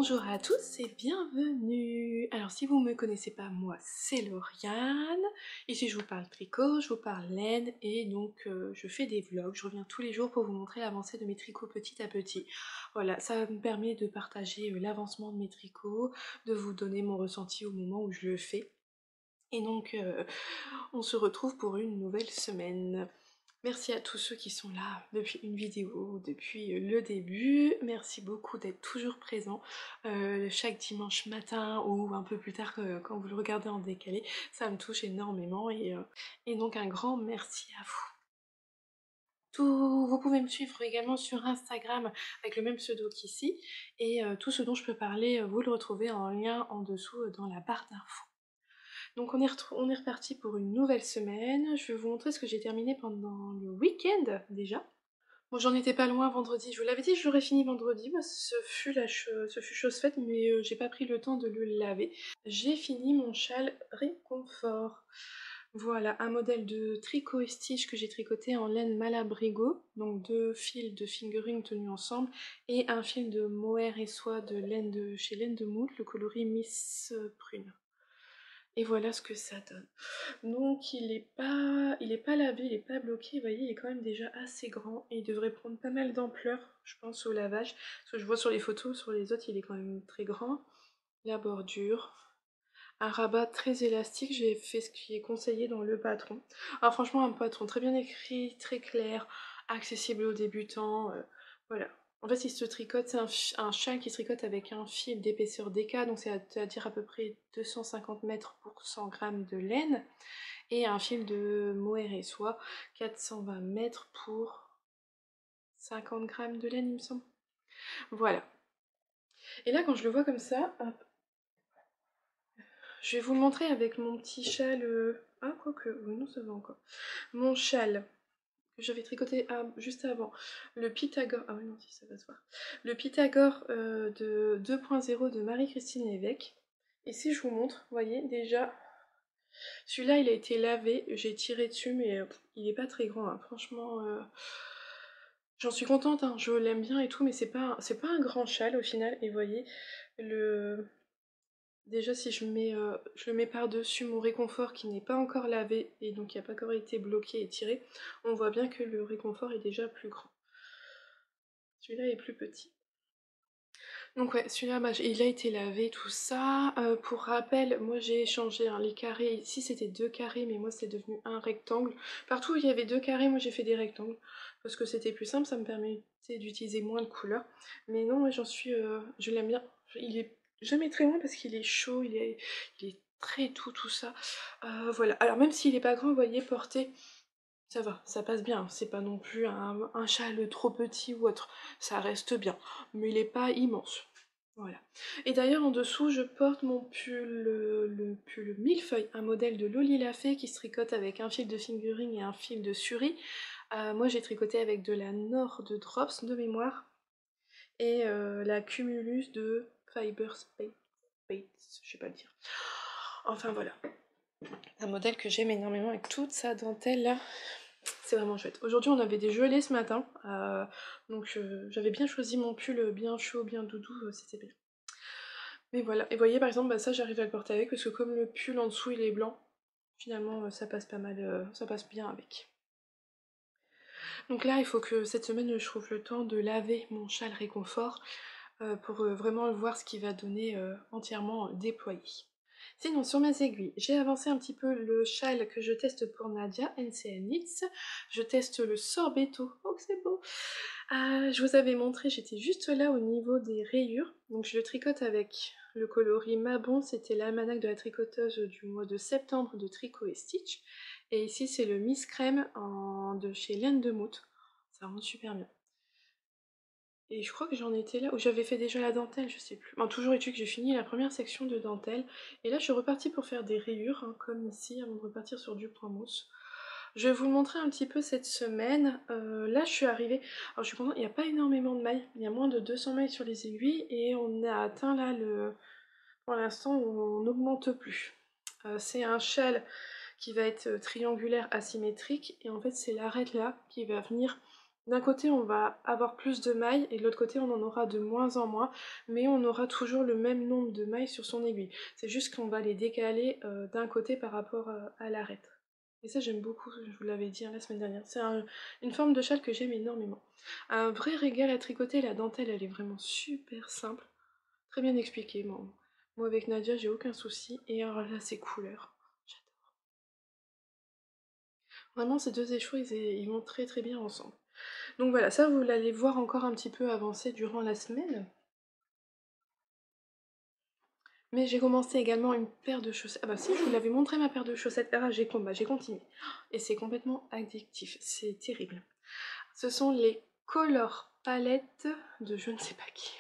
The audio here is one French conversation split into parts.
Bonjour à tous et bienvenue. Alors si vous ne me connaissez pas, moi c'est Lauriane. Ici je vous parle tricot, je vous parle laine et donc je fais des vlogs. Je reviens tous les jours pour vous montrer l'avancée de mes tricots petit à petit. Voilà, ça me permet de partager l'avancement de mes tricots, de vous donner mon ressenti au moment où je le fais. Et donc on se retrouve pour une nouvelle semaine. Merci à tous ceux qui sont là depuis une vidéo, depuis le début. Merci beaucoup d'être toujours présents chaque dimanche matin ou un peu plus tard quand vous le regardez en décalé. Ça me touche énormément et donc un grand merci à vous. Vous pouvez me suivre également sur Instagram avec le même pseudo qu'ici et tout ce dont je peux parler, vous le retrouvez en lien en dessous dans la barre d'infos. Donc on est reparti pour une nouvelle semaine. Je vais vous montrer ce que j'ai terminé pendant le week-end déjà. Bon, j'en étais pas loin vendredi. Je vous l'avais dit, je l'aurais fini vendredi. Bah, ce fut chose faite, mais j'ai pas pris le temps de le laver. J'ai fini mon châle réconfort. Voilà, un modèle de tricot et stitch que j'ai tricoté en laine Malabrigo. Donc 2 fils de fingering tenus ensemble et un fil de mohair et soie de laine de chez Laine de Moule, le coloris Miss Prune. Et voilà ce que ça donne. Donc il est pas lavé, il est pas bloqué, vous voyez, il est quand même déjà assez grand et il devrait prendre pas mal d'ampleur, je pense, au lavage. Parce que je vois sur les photos, sur les autres, il est quand même très grand. La bordure. Un rabat très élastique, j'ai fait ce qui est conseillé dans le patron. Alors franchement, un patron très bien écrit, très clair, accessible aux débutants, voilà. En fait, il se tricote, c'est un châle qui se tricote avec un fil d'épaisseur DK, donc c'est-à-dire à peu près 250 mètres pour 100 grammes de laine, et un fil de mohair et soie, 420 mètres pour 50 grammes de laine, il me semble. Voilà. Et là, quand je le vois comme ça, hop, je vais vous le montrer avec mon petit châle... Ah, quoique, oui, non, ça va encore. Mon châle que j'avais tricoté juste avant. Le Pythagore... Ah oui, non, si, ça va se voir. Le Pythagore de 2.0 de Marie-Christine Lévesque. Et si je vous montre, vous voyez, déjà... Celui-là, il a été lavé, j'ai tiré dessus, mais il est pas très grand, hein. Franchement... J'en suis contente, hein. Je l'aime bien et tout, mais c'est pas un grand châle au final. Et vous voyez, le... Déjà, si je le mets par-dessus mon réconfort qui n'est pas encore lavé et donc qui n'a pas encore été bloqué et tiré, on voit bien que le réconfort est déjà plus grand. Celui-là est plus petit. Donc ouais, celui-là, bah, il a été lavé, tout ça. Pour rappel, moi j'ai changé hein, les carrés. Ici c'était 2 carrés, mais moi c'est devenu un rectangle. Partout où il y avait 2 carrés, moi j'ai fait des rectangles. Parce que c'était plus simple, ça me permettait d'utiliser moins de couleurs. Mais non, moi je l'aime bien. Il est jamais très loin parce qu'il est chaud, il est très tout ça. Voilà, alors même s'il est pas grand, vous voyez, porté, ça va, ça passe bien. C'est pas non plus un châle trop petit ou autre. Ça reste bien, mais il est pas immense. Voilà. Et d'ailleurs, en dessous, je porte mon pull, le pull millefeuille, un modèle de Loli Lafay qui se tricote avec un fil de fingering et un fil de suri. Moi, j'ai tricoté avec de la Nord de Drops de mémoire et la Cumulus de Fiber Space, je sais pas le dire. Enfin voilà, un modèle que j'aime énormément avec toute sa dentelle là. C'est vraiment chouette. Aujourd'hui on avait des gelées ce matin, donc j'avais bien choisi mon pull bien chaud, bien doudou, c'était bien. Mais voilà, et vous voyez par exemple, bah, ça j'arrive à le porter avec parce que comme le pull en dessous il est blanc, finalement ça passe pas mal, ça passe bien avec. Donc là il faut que cette semaine je trouve le temps de laver mon châle réconfort pour vraiment voir ce qu'il va donner entièrement déployé. Sinon, sur mes aiguilles, j'ai avancé un petit peu le châle que je teste pour Nadia, NCN Knits. Je teste le sorbetto. Oh, que c'est beau! Je vous avais montré, j'étais juste là au niveau des rayures. Donc je le tricote avec le coloris Mabon, c'était l'almanach de la tricoteuse du mois de septembre de Tricot et Stitch. Et ici, c'est le Miss Crème de chez Laine de Moute. Ça rend super bien. Et je crois que j'en étais là, où j'avais fait déjà la dentelle, je sais plus. Bon, toujours est-il que j'ai fini la première section de dentelle. Et là, je suis repartie pour faire des rayures, hein, comme ici, avant de repartir sur du point mousse. Je vais vous le montrer un petit peu cette semaine. Là, je suis arrivée... Alors, je suis contente, il n'y a pas énormément de mailles. Il y a moins de 200 mailles sur les aiguilles. Et on a atteint là, pour l'instant, on n'augmente plus. C'est un châle qui va être triangulaire asymétrique. Et en fait, c'est l'arête là qui va venir D'un côté on va avoir plus de mailles et de l'autre côté on en aura de moins en moins, mais on aura toujours le même nombre de mailles sur son aiguille. C'est juste qu'on va les décaler d'un côté par rapport à l'arête. Et ça j'aime beaucoup, je vous l'avais dit hein, la semaine dernière. C'est une forme de châle que j'aime énormément. Un vrai régal à tricoter, la dentelle elle est vraiment super simple. Très bien expliqué, moi avec Nadia j'ai aucun souci. Et alors là ces couleurs, j'adore. Vraiment ces deux échos ils vont très très bien ensemble. Donc voilà, ça vous l'allez voir encore un petit peu avancer durant la semaine. Mais j'ai commencé également une paire de chaussettes. Ah bah si, je vous l'avais montré ma paire de chaussettes. Ah, j'ai continué. Et c'est complètement addictif, c'est terrible. Ce sont les Color Palettes de je ne sais pas qui.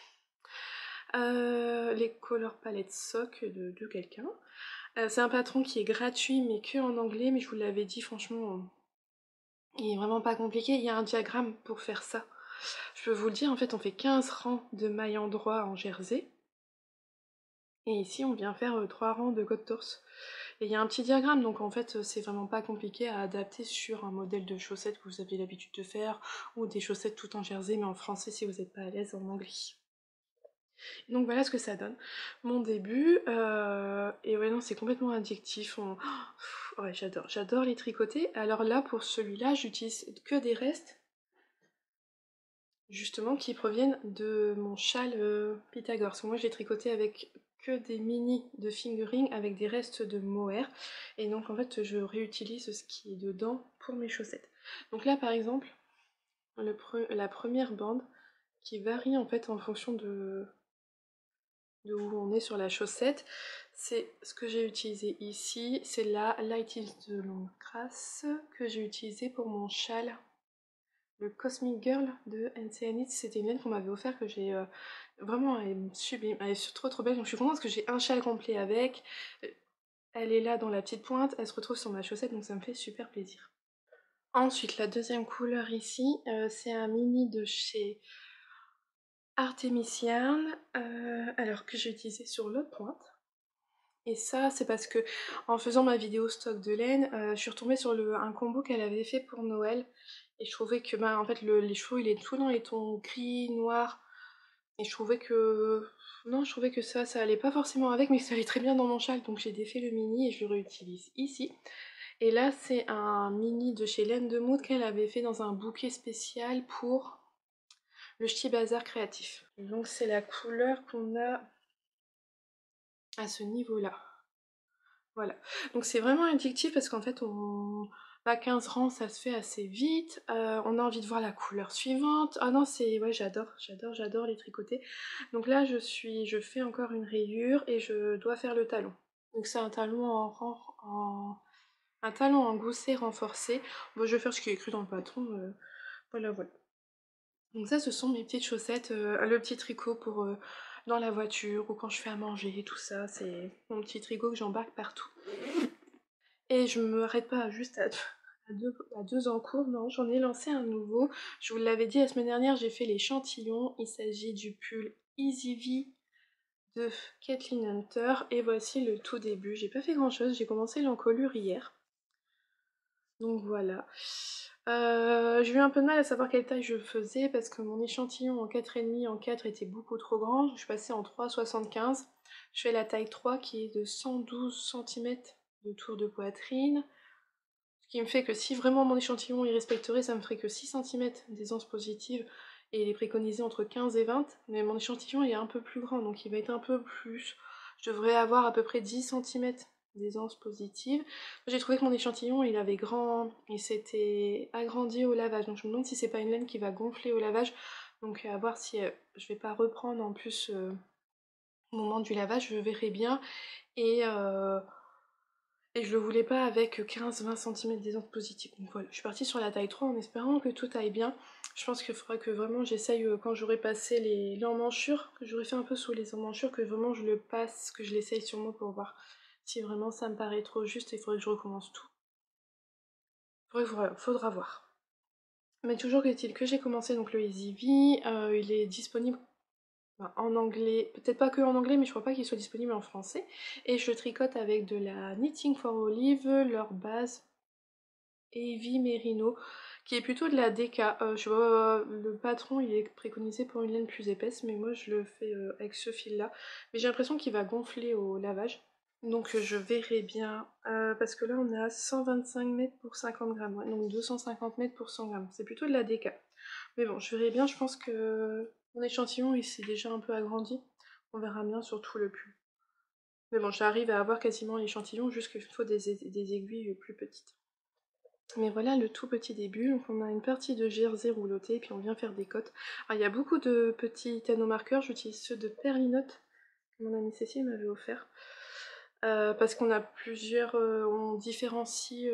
Les Color Palettes Sock de quelqu'un. C'est un patron qui est gratuit mais que en anglais, mais je vous l'avais dit franchement, il est vraiment pas compliqué. Il y a un diagramme pour faire ça. Je peux vous le dire, en fait on fait 15 rangs de mailles en droit en jersey. Et ici on vient faire 3 rangs de côte torse. Et il y a un petit diagramme, donc en fait c'est vraiment pas compliqué à adapter sur un modèle de chaussettes que vous avez l'habitude de faire, ou des chaussettes tout en jersey mais en français si vous n'êtes pas à l'aise en anglais. Donc voilà ce que ça donne. Mon début, et ouais non c'est complètement addictif, ouais j'adore les tricoter. Alors là pour celui-là j'utilise que des restes, justement qui proviennent de mon châle Pythagore. Parce que moi je l'ai tricoté avec que des mini de fingering avec des restes de mohair. Et donc en fait je réutilise ce qui est dedans pour mes chaussettes. Donc là par exemple, la première bande qui varie en fait en fonction de où on est sur la chaussette, c'est ce que j'ai utilisé ici. C'est la Light is de longue grasse que j'ai utilisé pour mon châle. Le Cosmic Girl de NCNit, c'était une laine qu'on m'avait offert que j'ai vraiment, elle est sublime, elle est trop belle. Donc je suis contente parce que j'ai un châle complet avec. Elle est là dans la petite pointe, elle se retrouve sur ma chaussette donc ça me fait super plaisir. Ensuite la deuxième couleur ici, c'est un mini de chez Artemisian, alors que j'ai utilisé sur l'autre pointe. Et ça c'est parce que en faisant ma vidéo stock de laine, je suis retombée sur un combo qu'elle avait fait pour Noël. Et je trouvais que en fait les chevaux il est tout dans les tons gris, noir. Et je trouvais que... Non, je trouvais que ça allait pas forcément avec, mais ça allait très bien dans mon châle. Donc j'ai défait le mini et je le réutilise ici. Et là c'est un mini de chez Laine de Mood qu'elle avait fait dans un bouquet spécial pour le Ch'ti Bazar créatif. Donc c'est la couleur qu'on a à ce niveau-là. Voilà. Donc c'est vraiment addictif parce qu'en fait on... 15 rangs ça se fait assez vite, on a envie de voir la couleur suivante. Ah non c'est... Ouais j'adore les tricoter. Donc là je fais encore une rayure et je dois faire le talon. Donc c'est un talon un talon en gousset renforcé. Bon je vais faire ce qui est écrit dans le patron, voilà. Donc ça ce sont mes petites chaussettes, le petit tricot pour dans la voiture ou quand je fais à manger et tout ça. C'est mon petit tricot que j'embarque partout. Et je me m'arrête pas juste à deux en cours, non, j'en ai lancé un nouveau. Je vous l'avais dit la semaine dernière, j'ai fait l'échantillon. Il s'agit du pull Easy V de Kathleen Hunter. Et voici le tout début. J'ai pas fait grand chose, j'ai commencé l'encolure hier. Donc voilà. J'ai eu un peu de mal à savoir quelle taille je faisais parce que mon échantillon en 4,5 en 4 était beaucoup trop grand. Je suis passée en 3,75. Je fais la taille 3 qui est de 112 cm de tour de poitrine. Ce qui me fait que si vraiment mon échantillon il respecterait, ça me ferait que 6 cm d'aisance positive et il est préconisé entre 15 et 20. Mais mon échantillon il est un peu plus grand donc il va être un peu plus... Je devrais avoir à peu près 10 cm d'aisance positive. J'ai trouvé que mon échantillon il avait grand, il s'était agrandi au lavage. Donc je me demande si c'est pas une laine qui va gonfler au lavage. Donc à voir si je vais pas reprendre en plus au moment du lavage, je verrai bien. Et... Et je le voulais pas avec 15-20 cm d'aisance positive. Donc voilà, je suis partie sur la taille 3 en espérant que tout aille bien. Je pense qu'il faudra que vraiment j'essaye quand j'aurai passé les emmanchures, que j'aurai fait un peu sous les emmanchures, que vraiment je le passe, que je l'essaye sur moi pour voir si vraiment ça me paraît trop juste. Il faudrait que je recommence tout. Faudra voir. Mais toujours est-il que j'ai commencé donc le Easy V, il est disponible en anglais, peut-être pas que en anglais, mais je crois pas qu'il soit disponible en français. Et je tricote avec de la Knitting for Olive, leur base Heavy Merino, qui est plutôt de la DK. Je vois le patron il est préconisé pour une laine plus épaisse, mais moi je le fais avec ce fil là. Mais j'ai l'impression qu'il va gonfler au lavage. Donc je verrai bien, parce que là on est à 125 mètres pour 50 grammes, ouais, donc 250 mètres pour 100 grammes. C'est plutôt de la DK. Mais bon, je verrai bien, je pense que mon échantillon il s'est déjà un peu agrandi. On verra bien sur tout le pull. Mais bon, j'arrive à avoir quasiment l'échantillon, juste qu'il faut des aiguilles plus petites. Mais voilà le tout petit début, donc on a une partie de jersey roulottée, puis on vient faire des cottes. Alors il y a beaucoup de petits anneaux marqueurs, j'utilise ceux de Perlinote, que mon amie Cécile m'avait offert. Parce qu'on a plusieurs, on différencie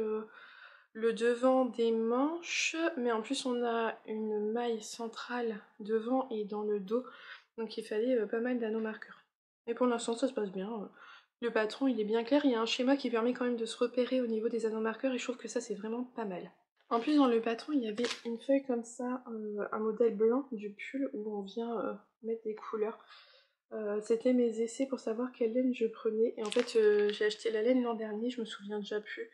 le devant des manches, mais en plus on a une maille centrale devant et dans le dos, donc il fallait pas mal d'anneaux marqueurs. Mais pour l'instant ça se passe bien. Le patron il est bien clair, il y a un schéma qui permet quand même de se repérer au niveau des anneaux marqueurs et je trouve que ça c'est vraiment pas mal. En plus dans le patron il y avait une feuille comme ça, un modèle blanc du pull où on vient mettre des couleurs. C'était mes essais pour savoir quelle laine je prenais et en fait j'ai acheté la laine l'an dernier, je me souviens déjà plus.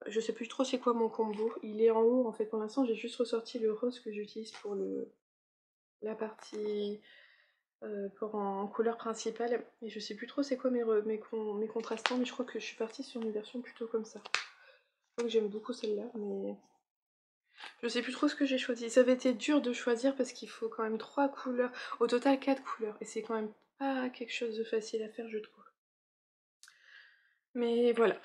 Je sais plus trop c'est quoi mon combo, il est en haut en fait pour l'instant, j'ai juste ressorti le rose que j'utilise pour la partie pour en couleur principale et je sais plus trop c'est quoi mes contrastants, mais je crois que je suis partie sur une version plutôt comme ça. Donc j'aime beaucoup celle-là, mais je sais plus trop ce que j'ai choisi. Ça avait été dur de choisir parce qu'il faut quand même 3 couleurs, au total 4 couleurs, et c'est quand même pas quelque chose de facile à faire je trouve. Mais voilà.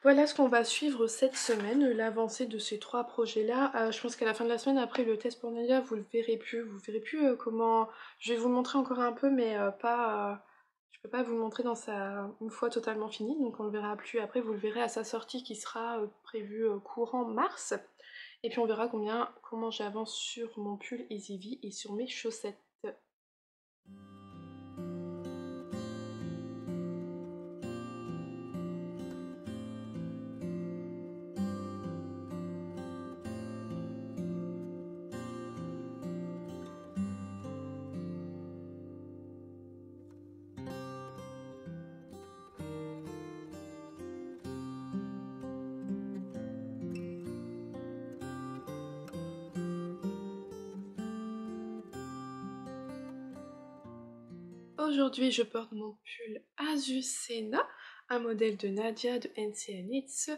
Voilà ce qu'on va suivre cette semaine, l'avancée de ces 3 projets-là. Je pense qu'à la fin de la semaine, après le test pour Nadia, vous le verrez plus. Vous verrez plus comment... Je vais vous le montrer encore un peu, mais pas... Je peux pas vous le montrer une fois totalement fini, donc on le verra plus. Après, vous le verrez à sa sortie qui sera prévue courant mars. Et puis on verra comment j'avance sur mon pull Easy et sur mes chaussettes. Aujourd'hui, je porte mon pull Azucena, un modèle de Nadia de NCA Knits,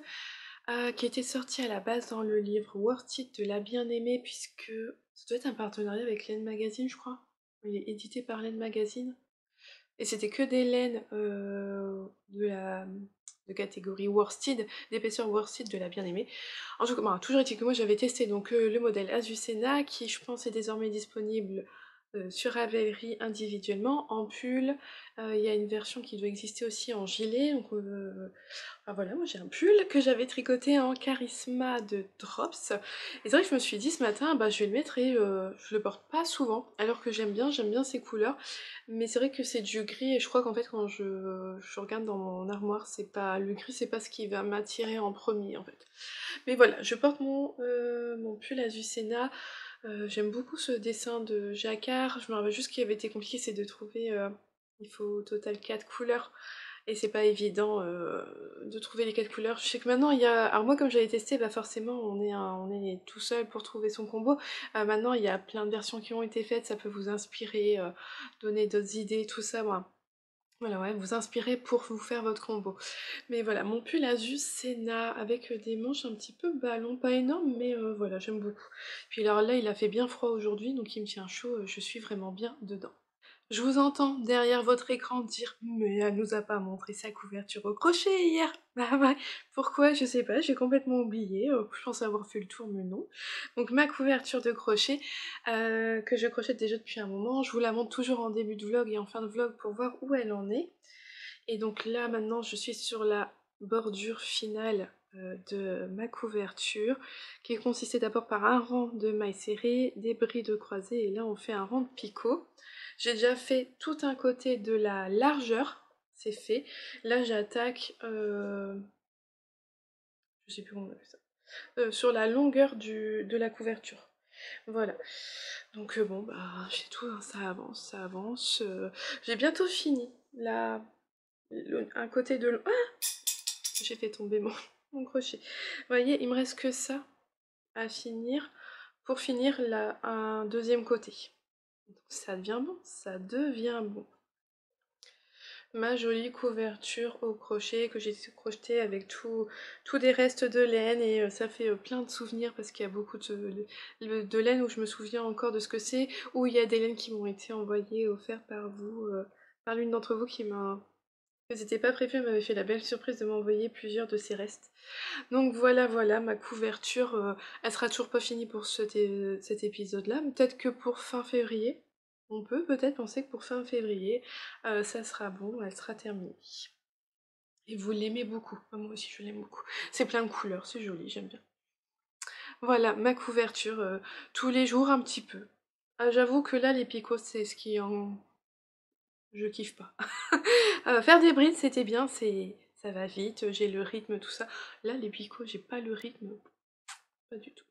qui était sorti à la base dans le livre Worth It de la bien-aimée, puisque ça doit être un partenariat avec Laine Magazine, je crois. Il est édité par Laine Magazine. Et c'était que des laines de catégorie worsted, d'épaisseur worsted de la bien-aimée. En tout cas, bon, toujours est-il que moi j'avais testé donc le modèle Azucena qui je pense est désormais disponible sur Ravelry individuellement en pull. Il y a une version qui doit exister aussi en gilet. Donc, enfin, voilà, moi j'ai un pull que j'avais tricoté en Charisma de Drops. Et c'est vrai que je me suis dit ce matin, bah, je vais le mettre et je le porte pas souvent alors que j'aime bien ces couleurs. Mais c'est vrai que c'est du gris et je crois qu'en fait quand je regarde dans mon armoire, c'est pas le gris, c'est pas ce qui va m'attirer en premier en fait. Mais voilà, je porte mon pull Azucena. J'aime beaucoup ce dessin de jacquard. Je me rappelle juste ce qui avait été compliqué, c'est de trouver, il faut au total 4 couleurs. Et c'est pas évident de trouver les 4 couleurs. Je sais que maintenant il y a... Alors moi comme j'avais testé, bah forcément on est tout seul pour trouver son combo. Maintenant il y a plein de versions qui ont été faites, ça peut vous inspirer, donner d'autres idées, tout ça. Voilà, ouais, vous inspirer pour vous faire votre combo. Mais voilà, mon pull Asus Senna avec des manches un petit peu ballon, pas énorme, mais voilà, j'aime beaucoup. Puis alors là, il a fait bien froid aujourd'hui, donc il me tient chaud, je suis vraiment bien dedans. Je vous entends derrière votre écran dire «Mais elle nous a pas montré sa couverture au crochet hier!» Bah ouais, pourquoi? Je sais pas, j'ai complètement oublié, je pense avoir fait le tour, mais non. Donc ma couverture de crochet, que je crochète déjà depuis un moment, je vous la montre toujours en début de vlog et en fin de vlog pour voir où elle en est. Et donc là maintenant je suis sur la bordure finale de ma couverture qui consistait d'abord par un rang de mailles serrées, des brides croisées et là on fait un rang de picot. J'ai déjà fait tout un côté de la largeur, c'est fait. Là j'attaque, je sais plus comment on appelle ça, sur la longueur de la couverture. Voilà. Donc bon bah j'ai tout, hein, ça avance, ça avance. J'ai bientôt fini. Là, un côté de... Ah, j'ai fait tomber mon crochet. Vous voyez, il me reste que ça. à finir pour finir un deuxième côté. Donc ça devient bon, ça devient bon. Ma jolie couverture au crochet que j'ai crochetée avec tous des restes de laine et ça fait plein de souvenirs parce qu'il y a beaucoup de laine où je me souviens encore de ce que c'est, où il y a des laines qui m'ont été envoyées, offertes par vous, par l'une d'entre vous qui m'a... C'était pas prévu, elle m'avait fait la belle surprise de m'envoyer plusieurs de ces restes. Donc voilà, voilà, ma couverture, elle sera toujours pas finie pour cet épisode-là, peut-être que pour fin février. On peut peut-être penser que pour fin février, ça sera bon, elle sera terminée. Et vous l'aimez beaucoup. Moi aussi je l'aime beaucoup. C'est plein de couleurs, c'est joli, j'aime bien. Voilà, ma couverture, tous les jours un petit peu. Ah, j'avoue que là, les picots, c'est ce qui en... Je kiffe pas. Faire des brides, c'était bien, ça va vite, j'ai le rythme, tout ça. Là, les picots, j'ai pas le rythme, pas du tout.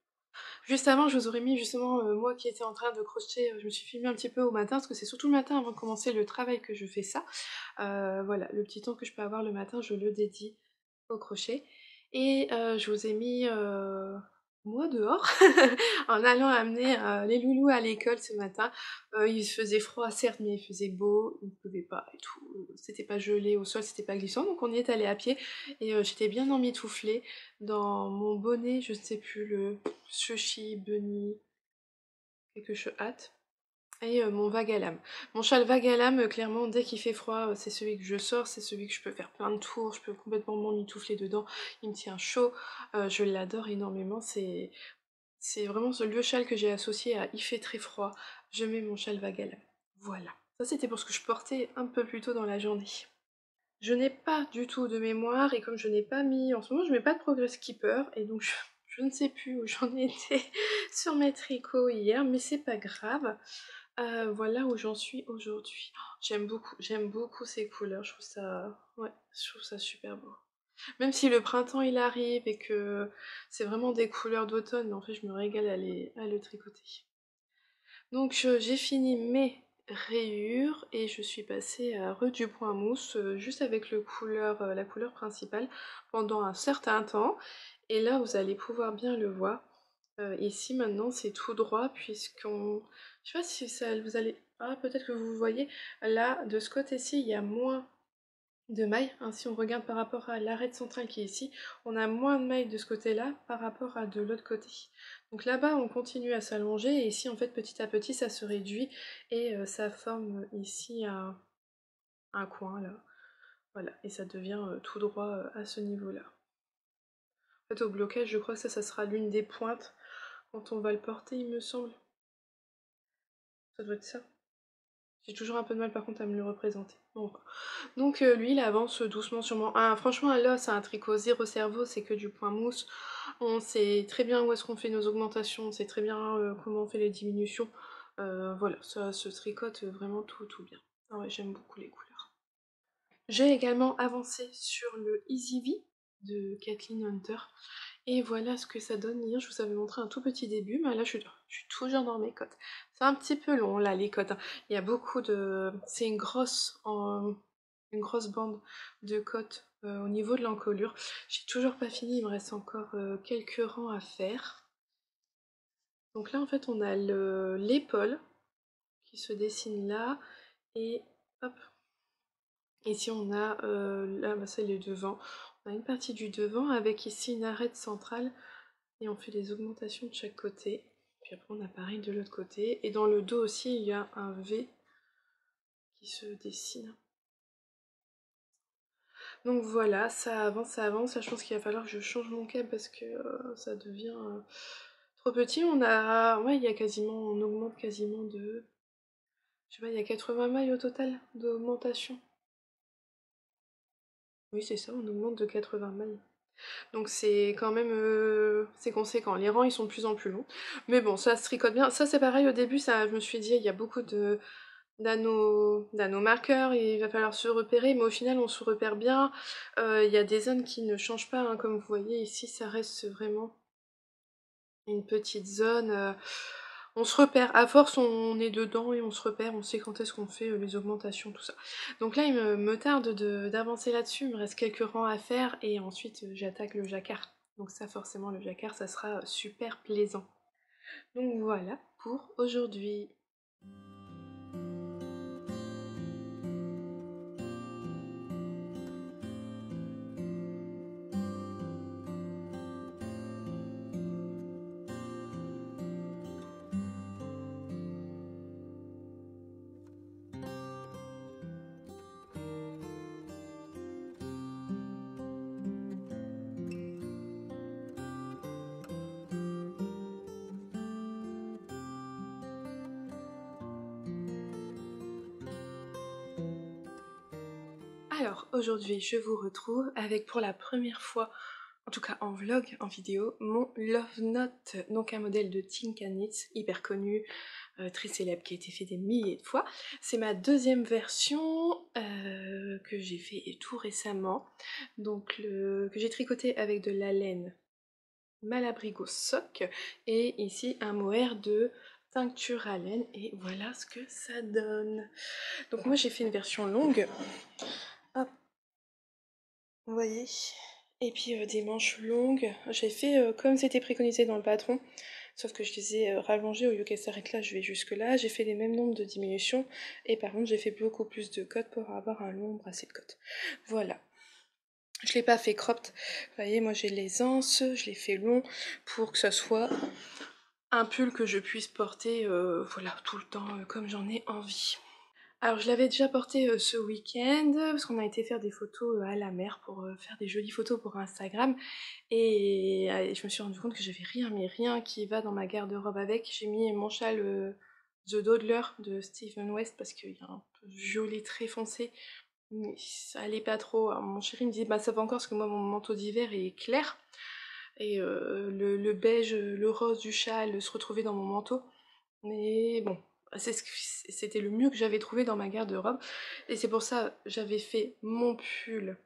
Juste avant, je vous aurais mis justement, moi qui étais en train de crocheter, je me suis filmée un petit peu au matin, parce que c'est surtout le matin avant de commencer le travail que je fais ça. Voilà, le petit temps que je peux avoir le matin, je le dédie au crochet. Et je vous ai mis moi dehors en allant amener les loulous à l'école ce matin. Il faisait froid certes, mais il faisait beau, il ne pleuvait pas et tout. C'était pas gelé au sol, c'était pas glissant, donc on y est allé à pied et j'étais bien emmitouflée dans mon bonnet, je ne sais plus, le Chuchi Bunny quelque chose hâte. Et mon vague à lame. Mon châle vague à lame, clairement, dès qu'il fait froid, c'est celui que je sors, c'est celui que je peux faire plein de tours, je peux complètement m'emmitoufler dedans, il me tient chaud, je l'adore énormément, c'est vraiment le châle que j'ai associé à il fait très froid, je mets mon châle vague à lame. Voilà. Ça c'était pour ce que je portais un peu plus tôt dans la journée. Je n'ai pas du tout de mémoire et comme je n'ai pas mis, en ce moment je mets pas de progress keeper et donc je ne sais plus où j'en étais sur mes tricots hier, mais c'est pas grave. Voilà où j'en suis aujourd'hui. Oh, j'aime beaucoup ces couleurs, je trouve ça, ouais, je trouve ça super beau. Même si le printemps il arrive et que c'est vraiment des couleurs d'automne, mais en fait je me régale à le tricoter. Donc j'ai fini mes rayures et je suis passée à du point mousse juste avec la couleur principale pendant un certain temps. Et là vous allez pouvoir bien le voir. Ici maintenant c'est tout droit puisqu'on... Je sais pas si ça vous allez... Ah peut-être que vous voyez, là de ce côté-ci il y a moins de mailles, hein, si on regarde par rapport à l'arête centrale qui est ici, on a moins de mailles de ce côté-là par rapport à de l'autre côté. Donc là-bas on continue à s'allonger et ici en fait petit à petit ça se réduit et ça forme ici un coin là. Voilà, et ça devient tout droit à ce niveau-là. En fait au blocage je crois que ça sera l'une des pointes quand on va le porter il me semble. Ça doit être ça. J'ai toujours un peu de mal par contre à me le représenter. Bon. Donc lui il avance doucement sûrement. Ah, franchement là c'est un tricot zéro cerveau, c'est que du point mousse. On sait très bien où est-ce qu'on fait nos augmentations, on sait très bien comment on fait les diminutions. Voilà, ça se tricote vraiment tout bien. Ah ouais, j'aime beaucoup les couleurs. J'ai également avancé sur le Easy V de Kathleen Hunter. Et voilà ce que ça donne. Hier, je vous avais montré un tout petit début, mais là, je suis toujours dans mes cotes. C'est un petit peu long, là, les cotes, hein. Il y a beaucoup de... C'est une grosse bande de cotes au niveau de l'encolure. J'ai toujours pas fini, il me reste encore quelques rangs à faire. Donc là, en fait, on a l'épaule qui se dessine là. Et hop. Ici, on a... là, bah, c'est les devants. On a une partie du devant avec ici une arête centrale. Et on fait les augmentations de chaque côté. Puis après on a pareil de l'autre côté. Et dans le dos aussi il y a un V qui se dessine. Donc voilà, ça avance, ça avance. Là je pense qu'il va falloir que je change mon câble parce que ça devient trop petit. On a... Ouais, il y a quasiment... On augmente quasiment de... Je sais pas, il y a 80 mailles au total d'augmentation. Oui c'est ça, on augmente de 80 mailles. Donc c'est quand même c'est conséquent. Les rangs ils sont de plus en plus longs. Mais bon, ça se tricote bien. Ça c'est pareil au début, ça, je me suis dit, il y a beaucoup d'anneaux marqueurs, il va falloir se repérer, mais au final on se repère bien. Il y a des zones qui ne changent pas, hein, comme vous voyez ici, ça reste vraiment une petite zone. On se repère, à force on est dedans et on se repère, on sait quand est-ce qu'on fait les augmentations, tout ça. Donc là il me tarde d'avancer là-dessus, il me reste quelques rangs à faire et ensuite j'attaque le jacquard. Donc ça forcément le jacquard ça sera super plaisant. Donc voilà pour aujourd'hui. Alors aujourd'hui je vous retrouve avec pour la première fois, en tout cas en vlog, en vidéo, mon Love Note, donc un modèle de Tinka Knits hyper connu, très célèbre, qui a été fait des milliers de fois. C'est ma deuxième version que j'ai fait tout récemment, donc que j'ai tricoté avec de la laine Malabrigo Sock et ici un mohair de teinture à laine et voilà ce que ça donne. Donc moi j'ai fait une version longue. Hop, vous voyez, et puis des manches longues. J'ai fait comme c'était préconisé dans le patron, sauf que je les ai rallongées au lieu qu'elles s'arrêtent là, je vais jusque là. J'ai fait les mêmes nombres de diminutions et par contre j'ai fait beaucoup plus de cotes pour avoir un long bracelet de cotes. Voilà. Je l'ai pas fait cropped, vous voyez, moi j'ai les anses, je l'ai fait long pour que ça soit un pull que je puisse porter voilà, tout le temps comme j'en ai envie. Alors je l'avais déjà porté ce week-end parce qu'on a été faire des photos à la mer pour faire des jolies photos pour Instagram et je me suis rendu compte que j'avais rien mais rien qui va dans ma garde-robe avec. J'ai mis mon châle The Dawdler de Stephen West parce qu'il y a un peu violet très foncé mais ça allait pas trop. Alors, mon chéri me dit bah ça va encore parce que moi mon manteau d'hiver est clair et le beige, le rose du châle se retrouvait dans mon manteau. Mais bon, c'était le mieux que j'avais trouvé dans ma garde-robe. Et c'est pour ça j'avais fait mon pull,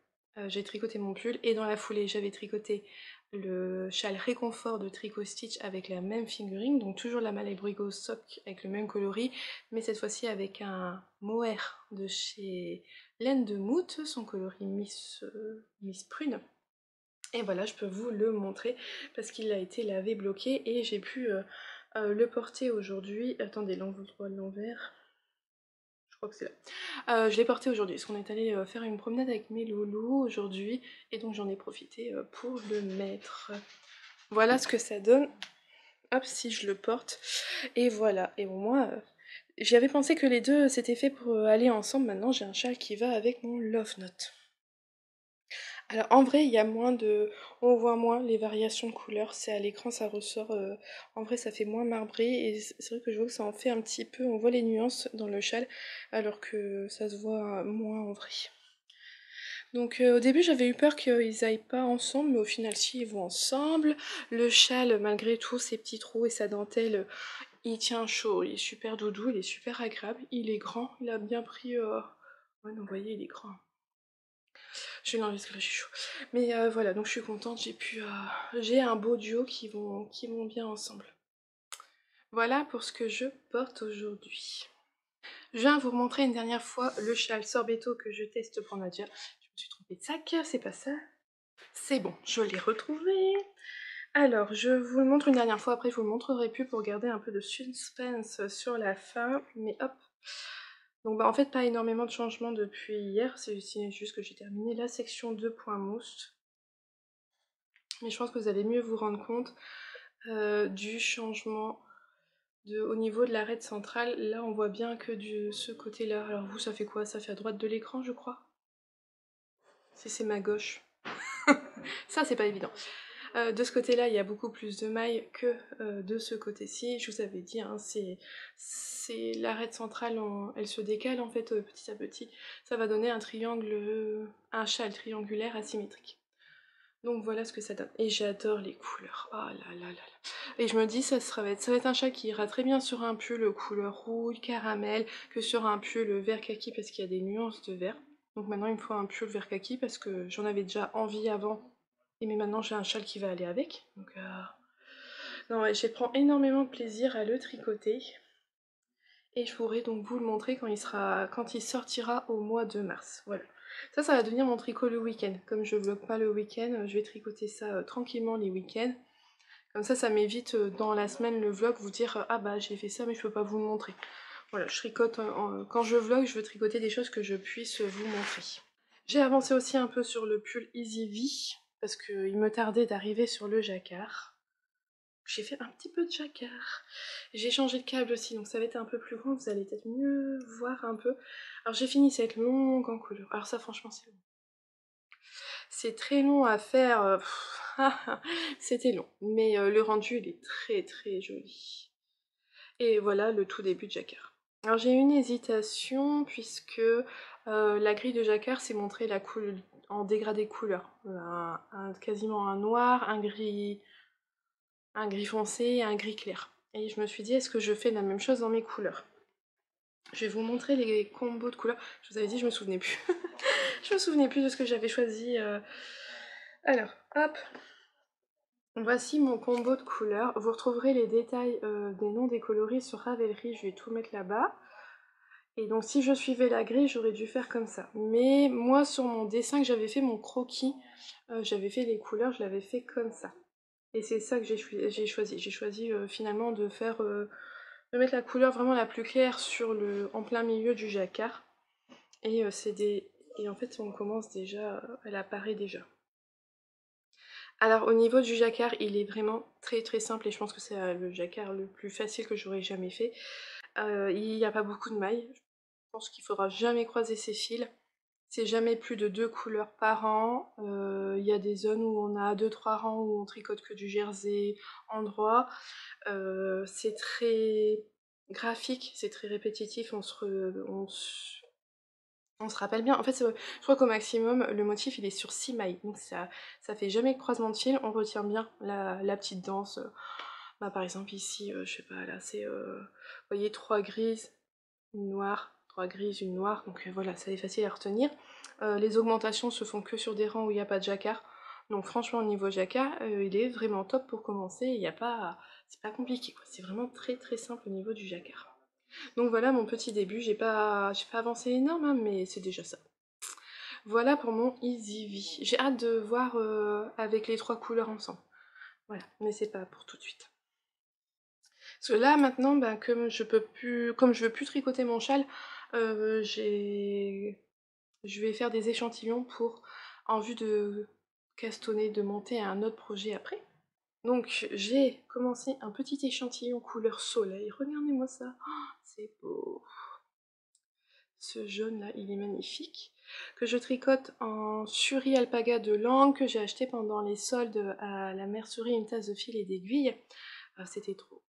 j'ai tricoté mon pull et dans la foulée j'avais tricoté le châle réconfort de Tricot Stitch avec la même fingering, donc toujours la Malabrigo Sock avec le même coloris, mais cette fois-ci avec un mohair de chez Laine de Moute, son coloris Miss Prune. Et voilà, je peux vous le montrer parce qu'il a été lavé, bloqué et j'ai pu le porter aujourd'hui. Attendez, là on vous le voit à l'envers. Je crois que c'est là. Je l'ai porté aujourd'hui parce qu'on est allé faire une promenade avec mes loulous aujourd'hui et donc j'en ai profité pour le mettre. Voilà ce que ça donne. Hop, si je le porte. Et voilà. Et au moins, j'avais pensé que les deux c'était fait pour aller ensemble. Maintenant, j'ai un châle qui va avec mon Love Note. Alors en vrai, il y a moins de... On voit moins les variations de couleurs, c'est à l'écran, ça ressort... En vrai, ça fait moins marbré, et c'est vrai que je vois que ça en fait un petit peu... On voit les nuances dans le châle, alors que ça se voit moins en vrai. Donc au début, j'avais eu peur qu'ils aillent pas ensemble, mais au final, si, ils vont ensemble. Le châle, malgré tout, ses petits trous et sa dentelle, il tient chaud, il est super doudou, il est super agréable, il est grand, il a bien pris... Ouais, non, vous voyez, il est grand. Je vais l'enlever parce que là j'ai chaud. Mais voilà, donc je suis contente, j'ai un beau duo qui vont bien ensemble. Voilà pour ce que je porte aujourd'hui. Je viens vous montrer une dernière fois le châle Sorbetto que je teste pour Nadia. Je me suis trompée de sac, c'est pas ça. C'est bon, je l'ai retrouvé. Alors, je vous le montre une dernière fois, après je vous le montrerai plus pour garder un peu de suspense sur la fin. Mais hop. Donc bah en fait pas énormément de changements depuis hier, c'est juste que j'ai terminé la section 2 points mousse. Mais je pense que vous allez mieux vous rendre compte du changement au niveau de l'arête centrale. Là on voit bien que de ce côté là, alors vous ça fait quoi? Ça fait à droite de l'écran je crois? Si c'est ma gauche. Ça c'est pas évident. De ce côté là il y a beaucoup plus de mailles que de ce côté-ci. Je vous avais dit, hein, c'est l'arête centrale, elle se décale en fait petit à petit. Ça va donner un triangle, un châle triangulaire asymétrique. Donc voilà ce que ça donne. Et j'adore les couleurs. Oh là là là là. Et je me dis, ça va être un chat qui ira très bien sur un pull couleur rouge, caramel, que sur un pull vert kaki parce qu'il y a des nuances de vert. Donc maintenant il me faut un pull vert kaki parce que j'en avais déjà envie avant. Et mais maintenant j'ai un châle qui va aller avec. Donc non, ouais, je prends énormément de plaisir à le tricoter. Et je pourrai donc vous le montrer quand il sortira au mois de mars. Voilà. Ça va devenir mon tricot le week-end. Comme je vlog pas le week-end, je vais tricoter ça tranquillement les week-ends. Comme ça m'évite dans la semaine le vlog vous dire ah bah j'ai fait ça mais je peux pas vous le montrer. Voilà, je tricote, quand je vlog, je veux tricoter des choses que je puisse vous montrer. J'ai avancé aussi un peu sur le pull Easy V, parce qu'il me tardait d'arriver sur le jacquard. J'ai fait un petit peu de jacquard. J'ai changé de câble aussi, donc ça va être un peu plus grand, vous allez peut-être mieux voir un peu. Alors j'ai fini cette longue en couleur. Alors ça franchement c'est long. C'est très long à faire, c'était long. Mais le rendu il est très très joli. Et voilà le tout début de jacquard. Alors j'ai eu une hésitation puisque la grille de jacquard s'est montrée en dégradé couleur. Quasiment un noir, un gris foncé et un gris clair. Et je me suis dit est-ce que je fais la même chose dans mes couleurs? Je vais vous montrer les combos de couleurs. Je vous avais dit je me souvenais plus. Je me souvenais plus de ce que j'avais choisi. Alors hop, voici mon combo de couleurs. Vous retrouverez les détails des noms des coloris sur Ravelry, je vais tout mettre là-bas. Et donc si je suivais la grille, j'aurais dû faire comme ça. Mais moi sur mon dessin que j'avais fait, mon croquis, j'avais fait les couleurs, je l'avais fait comme ça. Et c'est ça que j'ai choisi. J'ai choisi finalement de mettre la couleur vraiment la plus claire en plein milieu du jacquard. Et et en fait on commence déjà, elle apparaît déjà. Alors au niveau du jacquard, il est vraiment très très simple et je pense que c'est le jacquard le plus facile que j'aurais jamais fait. Il n'y a pas beaucoup de mailles. Je pense qu'il faudra jamais croiser ces fils. C'est jamais plus de 2 couleurs par an. Il y a des zones où on a 2-3 rangs où on tricote que du jersey endroit. C'est très graphique, c'est très répétitif, on se rappelle bien. En fait, je crois qu'au maximum, le motif il est sur 6 mailles. Donc ça fait jamais de croisement de fil, on retient bien la petite danse. Bah, par exemple ici, je sais pas, là c'est, vous voyez, 3 grises, une noire, 3 grises, une noire, donc voilà, ça est facile à retenir. Les augmentations se font que sur des rangs où il n'y a pas de jacquard. Donc franchement, au niveau jacquard, il est vraiment top pour commencer, c'est pas compliqué, quoi. C'est vraiment très très simple au niveau du jacquard. Donc voilà mon petit début, j'ai pas avancé énorme, hein, mais c'est déjà ça. Voilà pour mon Easy V. J'ai hâte de voir avec les 3 couleurs ensemble. Voilà, mais c'est pas pour tout de suite. Parce que là maintenant, ben, comme je veux plus tricoter mon châle, je vais faire des échantillons en vue de castonner, de monter à un autre projet après. Donc j'ai commencé un petit échantillon couleur soleil. Regardez-moi ça, oh, c'est beau. Ce jaune là, il est magnifique. Que je tricote en suri alpaga de Langue que j'ai acheté pendant les soldes à la mercerie, une tasse de fil et d'aiguille. C'était trop.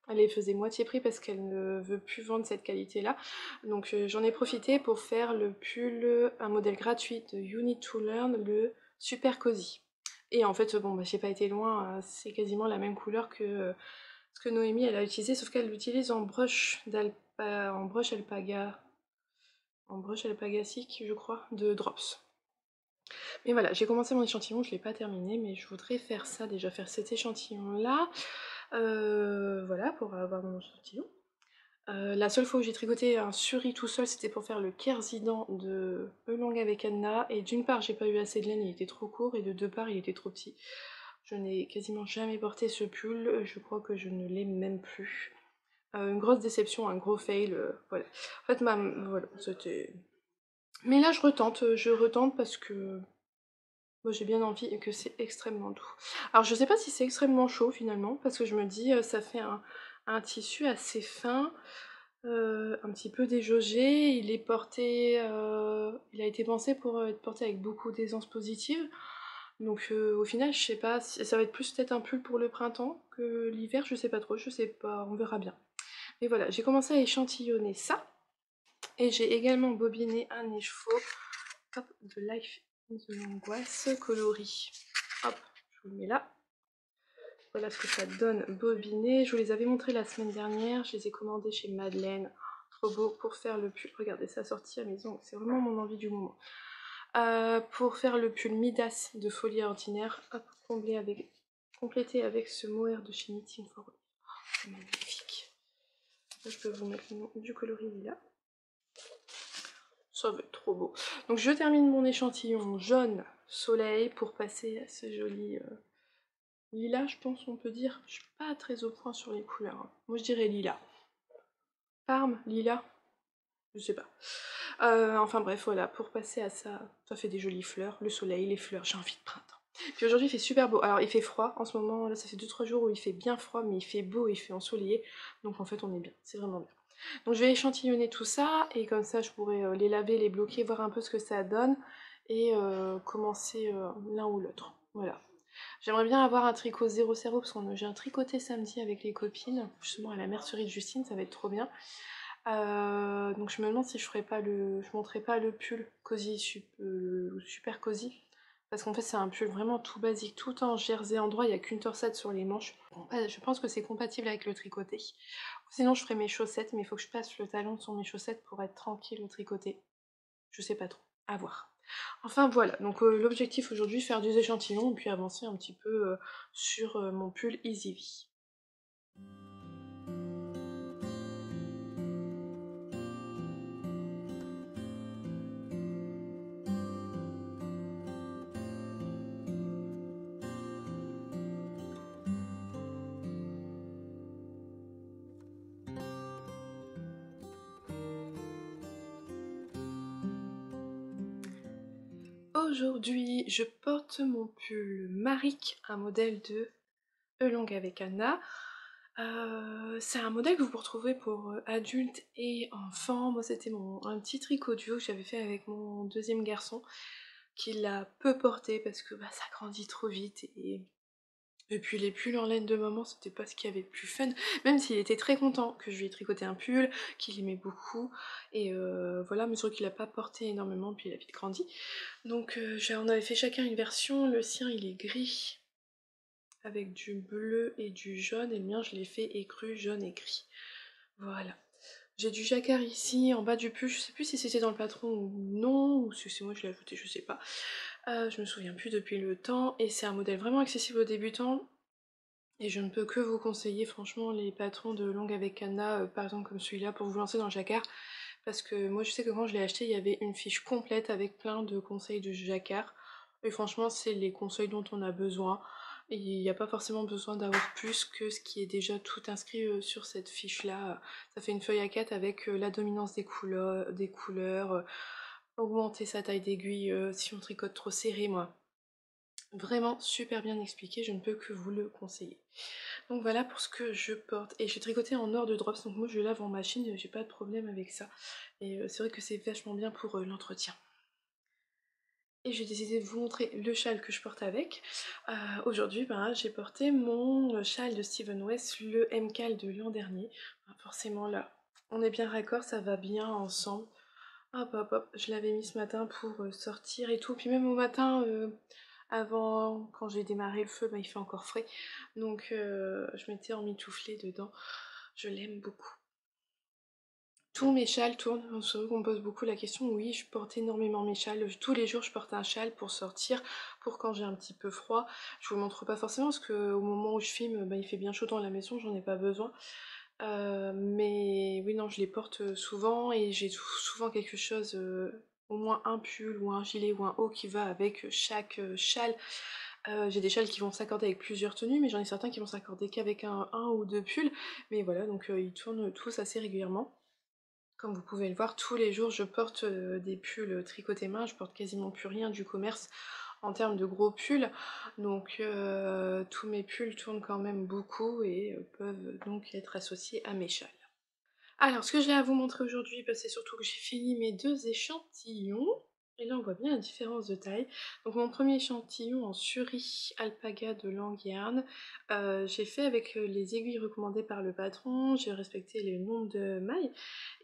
Elle les faisait moitié prix parce qu'elle ne veut plus vendre cette qualité-là. Donc j'en ai profité pour faire le pull, un modèle gratuit de You Need to Learn, le Super Cozy. Et en fait, bon, bah, j'ai pas été loin, c'est quasiment la même couleur que ce que Noémie elle a utilisé, sauf qu'elle l'utilise en brush alpagacique, je crois, de Drops. Mais voilà, j'ai commencé mon échantillon, je l'ai pas terminé, mais je voudrais faire ça, déjà faire cet échantillon-là. Voilà, pour avoir mon échantillon. La seule fois où j'ai tricoté un suri tout seul, c'était pour faire le Kerzidan de Eulong avec Anna. Et d'une part, j'ai pas eu assez de laine, il était trop court, et de deux parts, il était trop petit. Je n'ai quasiment jamais porté ce pull, je crois que je ne l'ai même plus. Une grosse déception, un gros fail, voilà. En fait, voilà, c'était... Mais là, je retente parce que moi, j'ai bien envie et que c'est extrêmement doux. Alors, je sais pas si c'est extrêmement chaud finalement, parce que je me dis, ça fait un tissu assez fin. Un petit peu déjaugé, il a été pensé pour être porté avec beaucoup d'aisance positive. Donc au final, je sais pas, ça va être plus peut-être un pull pour le printemps que l'hiver, je sais pas trop, je sais pas, on verra bien. Mais voilà, j'ai commencé à échantillonner ça. Et j'ai également bobiné un écheveau de Life in the Angoisse coloris. Hop, je vous le mets là. Voilà ce que ça donne bobiné. Je vous les avais montrés la semaine dernière. Je les ai commandés chez Madeleine. Trop beau pour faire le pull. Regardez, ça sorti à maison. C'est vraiment mon envie du moment. Pour faire le pull Midas de Folie Ordinaire. Hop, complété avec ce mohair de chez Knitting for Olive. Oh, c'est magnifique. Là, je peux vous mettre le nom du coloris là. Ça va être trop beau. Donc je termine mon échantillon jaune soleil pour passer à ce joli lilas, je pense on peut dire. Je suis pas très au point sur les couleurs, hein. Moi je dirais lilas. Parme, lilas, je sais pas. Enfin bref, voilà, pour passer à ça, ça fait des jolies fleurs, le soleil, les fleurs, j'ai envie de printemps. Puis aujourd'hui il fait super beau, alors il fait froid en ce moment, là ça fait 2-3 jours où il fait bien froid, mais il fait beau, il fait ensoleillé, donc en fait on est bien, c'est vraiment bien. Donc je vais échantillonner tout ça, et comme ça je pourrai les laver, les bloquer, voir un peu ce que ça donne, et commencer l'un ou l'autre, voilà. J'aimerais bien avoir un tricot 0 parce que j'ai un tricoté samedi avec les copines, justement à la mercerie de Justine, ça va être trop bien. Donc je me demande si je ferais pas je montrerai pas le pull cosy, super cosy. Parce qu'en fait c'est un pull vraiment tout basique, tout en jersey endroit, il n'y a qu'une torsade sur les manches. Bon, je pense que c'est compatible avec le tricoté. Sinon je ferai mes chaussettes, mais il faut que je passe le talon sur mes chaussettes pour être tranquille au tricoté. Je sais pas trop, à voir. Enfin voilà, donc l'objectif aujourd'hui, faire des échantillons et puis avancer un petit peu sur mon pull Easy V. Aujourd'hui, je porte mon pull Marik, un modèle de Elong avec Anna. C'est un modèle que vous retrouvez pour adultes et enfants. Moi, c'était un petit tricot duo que j'avais fait avec mon deuxième garçon, qui l'a peu porté parce que ça grandit trop vite. Et puis les pulls en laine de maman, c'était pas ce qu'il y avait de plus fun, même s'il était très content que je lui ai tricoté un pull, qu'il aimait beaucoup, et voilà, mais c'est vrai qu'il a pas porté énormément, puis il a vite grandi. Donc on avait fait chacun une version, le sien il est gris, avec du bleu et du jaune, et le mien je l'ai fait écru, jaune et gris. Voilà. J'ai du jacquard ici, en bas du pull, je sais plus si c'était dans le patron ou non, ou si c'est moi qui l'ai ajouté, je sais pas. Je me souviens plus depuis le temps, et c'est un modèle vraiment accessible aux débutants. Et je ne peux que vous conseiller franchement les patrons de longue avec Anna, par exemple comme celui-là, pour vous lancer dans le jacquard. Parce que moi je sais que quand je l'ai acheté, il y avait une fiche complète avec plein de conseils de jacquard. Et franchement, c'est les conseils dont on a besoin. Et il n'y a pas forcément besoin d'avoir plus que ce qui est déjà tout inscrit sur cette fiche-là. Ça fait une feuille à 4 avec la dominance des couleurs, augmenter sa taille d'aiguille si on tricote trop serré, moi. Vraiment super bien expliqué, je ne peux que vous le conseiller. Donc voilà pour ce que je porte. Et j'ai tricoté en or de drops, donc moi je lave en machine, j'ai pas de problème avec ça. Et c'est vrai que c'est vachement bien pour l'entretien. Et j'ai décidé de vous montrer le châle que je porte avec. Aujourd'hui, j'ai porté mon châle de Steven West, le MCAL de l'an dernier. Forcément là, on est bien raccord, ça va bien ensemble. Hop hop hop, je l'avais mis ce matin pour sortir et tout. Puis même au matin, avant, quand j'ai démarré le feu, il fait encore frais. Donc je m'étais emmitouflée dedans. Je l'aime beaucoup. Tous mes châles tournent. C'est vrai qu'on me pose beaucoup la question. Oui, je porte énormément mes châles. Tous les jours, je porte un châle pour sortir, pour quand j'ai un petit peu froid. Je vous montre pas forcément parce qu'au moment où je filme, il fait bien chaud dans la maison, j'en ai pas besoin. Mais oui, non, je les porte souvent et j'ai souvent quelque chose, au moins un pull ou un gilet ou un haut qui va avec chaque châle. J'ai des châles qui vont s'accorder avec plusieurs tenues, mais j'en ai certains qui vont s'accorder qu'avec un ou deux pulls. Mais voilà, donc ils tournent tous assez régulièrement. Comme vous pouvez le voir, tous les jours je porte des pulls tricotés main, je porte quasiment plus rien du commerce en termes de gros pulls, donc tous mes pulls tournent quand même beaucoup et peuvent donc être associés à mes châles. Alors ce que j'ai à vous montrer aujourd'hui, c'est surtout que j'ai fini mes deux échantillons. Et là on voit bien la différence de taille. Donc mon premier échantillon en suri alpaga de Langyarn, j'ai fait avec les aiguilles recommandées par le patron, j'ai respecté les nombres de mailles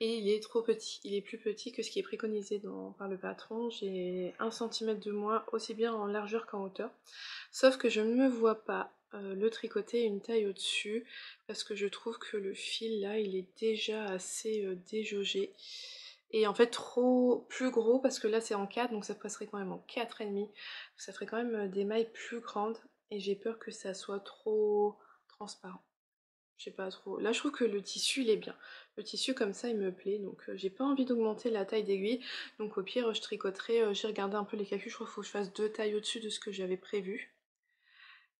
et il est trop petit. Il est plus petit que ce qui est préconisé par le patron. J'ai 1 cm de moins aussi bien en largeur qu'en hauteur. Sauf que je ne me vois pas le tricoter une taille au-dessus parce que je trouve que le fil là il est déjà assez déjaugé et en fait trop plus gros parce que là c'est en 4 donc ça passerait quand même en 4,5, ça ferait quand même des mailles plus grandes et j'ai peur que ça soit trop transparent. Je sais pas trop. Là je trouve que le tissu il est bien. Le tissu comme ça il me plaît, donc j'ai pas envie d'augmenter la taille d'aiguille. Donc au pire je tricoterai, j'ai regardé un peu les calculs, je crois qu'il faut que je fasse 2 tailles au-dessus de ce que j'avais prévu.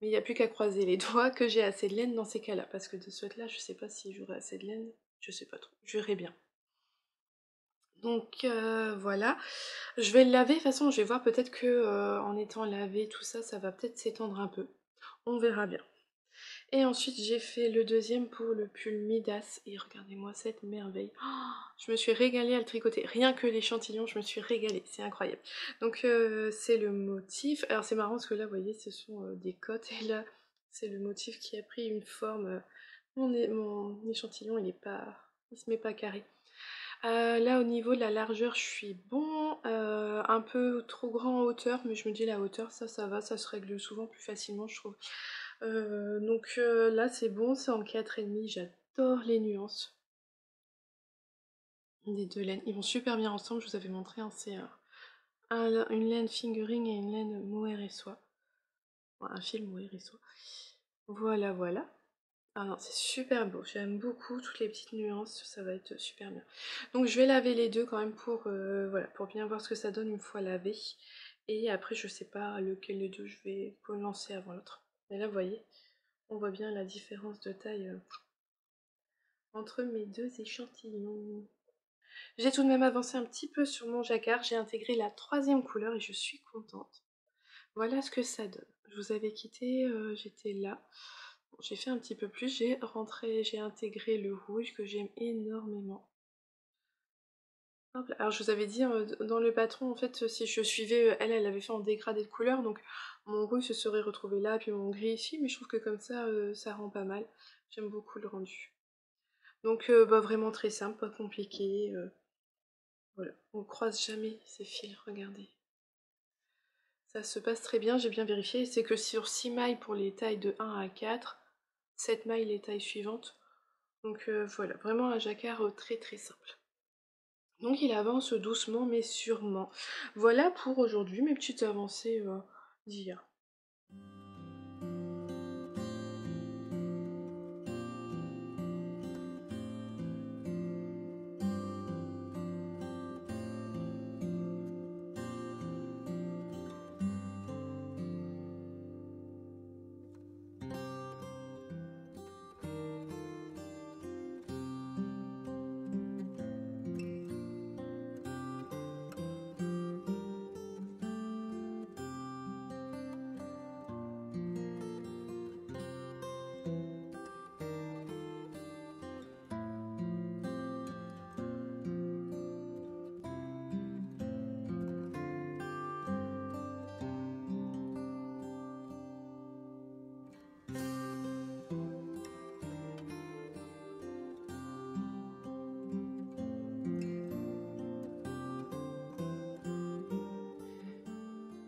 Mais il n'y a plus qu'à croiser les doigts que j'ai assez de laine dans ces cas-là. Parce que de ce fait là je sais pas si j'aurai assez de laine. Je sais pas trop. Je verrai bien. Donc voilà. Je vais le laver, de toute façon je vais voir peut-être que en étant lavé tout ça, ça va peut-être s'étendre un peu. On verra bien. Et ensuite j'ai fait le deuxième pour le pull Midas et regardez-moi cette merveille. Oh, je me suis régalée à le tricoter, rien que l'échantillon je me suis régalée, c'est incroyable. Donc c'est le motif, alors c'est marrant parce que là vous voyez ce sont des côtes et là c'est le motif qui a pris une forme, mon échantillon il est pas, il se met pas carré. Là au niveau de la largeur je suis bon, un peu trop grand en hauteur mais je me dis la hauteur ça va, ça se règle souvent plus facilement je trouve. Donc là c'est bon, c'est en 4,5, j'adore les nuances des deux laines, ils vont super bien ensemble, je vous avais montré, hein, c'est une laine fingering et une laine mohair et soie, enfin, un fil mohair et soie. Voilà voilà. Ah non, c'est super beau, j'aime beaucoup toutes les petites nuances, ça va être super bien. Donc je vais laver les deux quand même pour, voilà, pour bien voir ce que ça donne une fois lavé. Et après je sais pas lequel des deux je vais lancer avant l'autre. Mais là vous voyez, on voit bien la différence de taille entre mes deux échantillons. J'ai tout de même avancé un petit peu sur mon jacquard, j'ai intégré la troisième couleur et je suis contente. Voilà ce que ça donne. Je vous avais quitté, j'étais là. Bon, j'ai fait un petit peu plus, j'ai intégré le rouge que j'aime énormément. Hop là. Alors je vous avais dit dans le patron en fait si je suivais, elle avait fait en dégradé de couleur donc mon rouge se serait retrouvé là puis mon gris ici mais je trouve que comme ça ça rend pas mal. J'aime beaucoup le rendu. Donc bah, vraiment très simple, pas compliqué. Voilà, on croise jamais ces fils, regardez. Ça se passe très bien, j'ai bien vérifié. C'est que sur 6 mailles pour les tailles de 1 à 4, 7 mailles les tailles suivantes. Donc voilà, vraiment un jacquard très très simple. Donc il avance doucement mais sûrement. Voilà pour aujourd'hui mes petites avancées d'hier.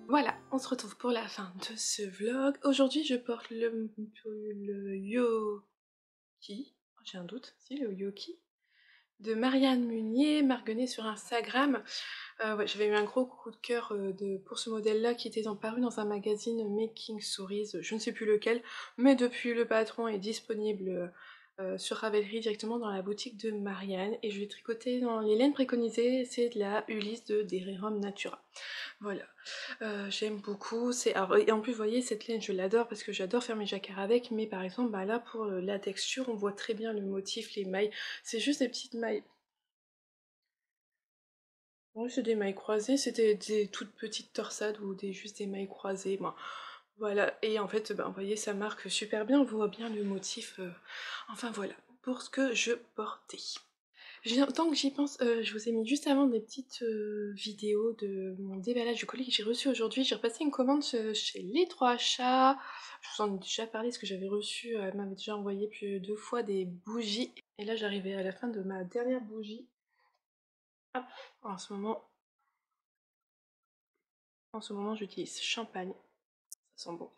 Voilà, on se retrouve pour la fin de ce vlog. Aujourd'hui je porte le Yoki, j'ai un doute, si le Yoki de Marianne Munier, marguerite sur Instagram. Ouais, j'avais eu un gros coup de cœur pour ce modèle-là qui était paru dans un magazine Making Stories, je ne sais plus lequel, mais depuis le patron est disponible sur Ravelry directement dans la boutique de Marianne et je l'ai tricoté dans les laines préconisées, c'est de la Ulysse de Derirum Natura. Voilà, j'aime beaucoup, et en plus vous voyez cette laine je l'adore parce que j'adore faire mes jacquards avec, mais par exemple bah là pour la texture on voit très bien le motif, les mailles, c'est juste des petites mailles. Oui, c'est des mailles croisées, c'était des toutes petites torsades ou juste des mailles croisées. Bon, voilà, et en fait, ben, vous voyez, ça marque super bien, on voit bien le motif. Enfin voilà, pour ce que je portais. Tant que j'y pense, je vous ai mis juste avant des petites vidéos de mon déballage du colis que j'ai reçu aujourd'hui. J'ai repassé une commande chez Les Trois Chats. Je vous en ai déjà parlé parce que j'avais reçu, elle m'avait déjà envoyé plus de 2 fois des bougies. Et là, j'arrivais à la fin de ma dernière bougie. Hop, en ce moment, j'utilise champagne, ça sent bon.